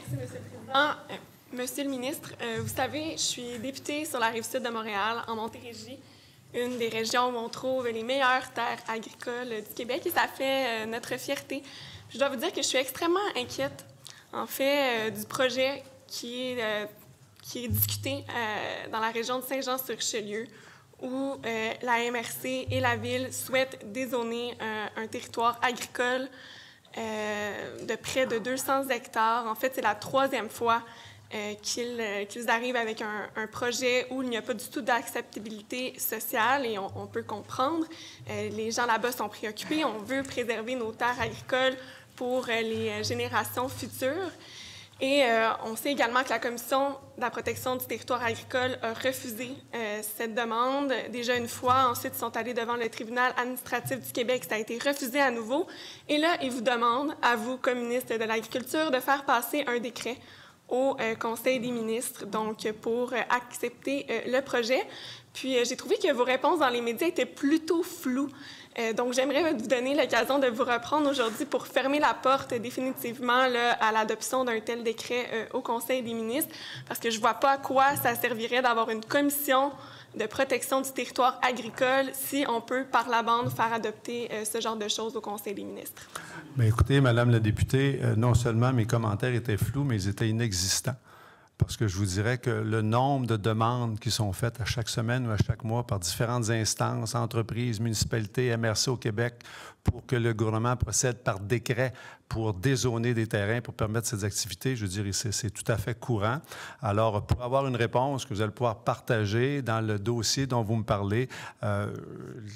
Merci, Monsieur le Président. Monsieur le ministre, vous savez, je suis députée sur la Rive-Sud de Montréal, en Montérégie, une des régions où on trouve les meilleures terres agricoles du Québec, et ça fait notre fierté. Je dois vous dire que je suis extrêmement inquiète, en fait, du projet qui est discuté dans la région de Saint-Jean-sur-Richelieu, où la MRC et la Ville souhaitent dézoner un territoire agricole de près de 200 hectares. En fait, c'est la troisième fois qu'ils arrivent avec un projet où il n'y a pas du tout d'acceptabilité sociale, et on peut comprendre. Les gens là-bas sont préoccupés. On veut préserver nos terres agricoles pour les générations futures. Et on sait également que la Commission de la protection du territoire agricole a refusé cette demande déjà une fois. Ensuite, ils sont allés devant le tribunal administratif du Québec. Ça a été refusé à nouveau. Et là, ils vous demandent, à vous, comme ministre de l'Agriculture, de faire passer un décret au Conseil des ministres, donc pour accepter le projet. Puis, j'ai trouvé que vos réponses dans les médias étaient plutôt floues. Donc, j'aimerais vous donner l'occasion de vous reprendre aujourd'hui pour fermer la porte définitivement là, à l'adoption d'un tel décret au Conseil des ministres, parce que je ne vois pas à quoi ça servirait d'avoir une commission de protection du territoire agricole si on peut, par la bande, faire adopter ce genre de choses au Conseil des ministres. Bien, écoutez, Madame la députée, non seulement mes commentaires étaient flous, mais ils étaient inexistants. Parce que je vous dirais que le nombre de demandes qui sont faites à chaque semaine ou à chaque mois par différentes instances, entreprises, municipalités, MRC au Québec, pour que le gouvernement procède par décret pour dézoner des terrains, pour permettre ces activités, je veux dire, c'est tout à fait courant. Alors, pour avoir une réponse que vous allez pouvoir partager dans le dossier dont vous me parlez,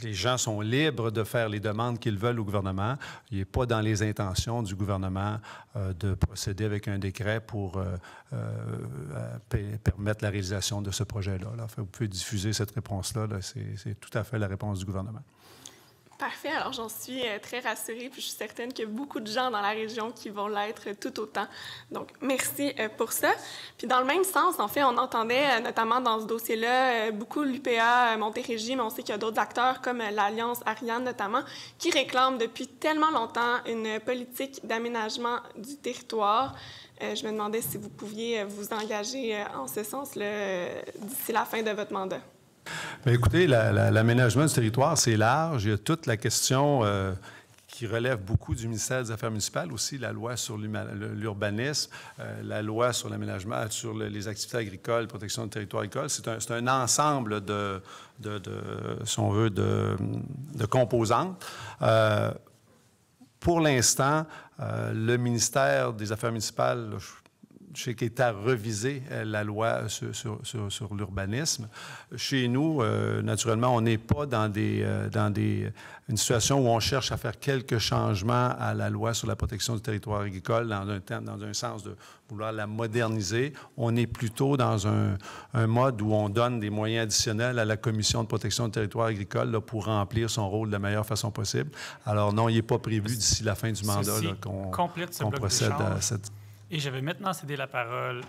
les gens sont libres de faire les demandes qu'ils veulent au gouvernement. Il n'est pas dans les intentions du gouvernement de procéder avec un décret pour permettre la réalisation de ce projet-là. Vous pouvez diffuser cette réponse-là. C'est tout à fait la réponse du gouvernement. Parfait. Alors, j'en suis très rassurée, puis je suis certaine qu'il y a beaucoup de gens dans la région qui vont l'être tout autant. Donc, merci pour ça. Puis, dans le même sens, en fait, on entendait, notamment dans ce dossier-là, beaucoup l'UPA Montérégie, mais on sait qu'il y a d'autres acteurs, comme l'Alliance Ariane, notamment, qui réclament depuis tellement longtemps une politique d'aménagement du territoire. Je me demandais si vous pouviez vous engager en ce sens-là d'ici la fin de votre mandat. Bien, écoutez, l'aménagement du territoire, c'est large. Il y a toute la question qui relève beaucoup du ministère des Affaires municipales, aussi la loi sur l'urbanisme, la loi sur l'aménagement, sur les activités agricoles, protection du territoire agricole. C'est un ensemble si on veut, de composantes. Pour l'instant, le ministère des Affaires municipales, je sais qu'il est à reviser la loi sur l'urbanisme. Chez nous, naturellement, on n'est pas dans une situation où on cherche à faire quelques changements à la loi sur la protection du territoire agricole dans un sens de vouloir la moderniser. On est plutôt dans un mode où on donne des moyens additionnels à la Commission de protection du territoire agricole là, pour remplir son rôle de la meilleure façon possible. Alors non, il n'est pas prévu d'ici la fin du mandat qu'on procède à cette... Et je vais maintenant céder la parole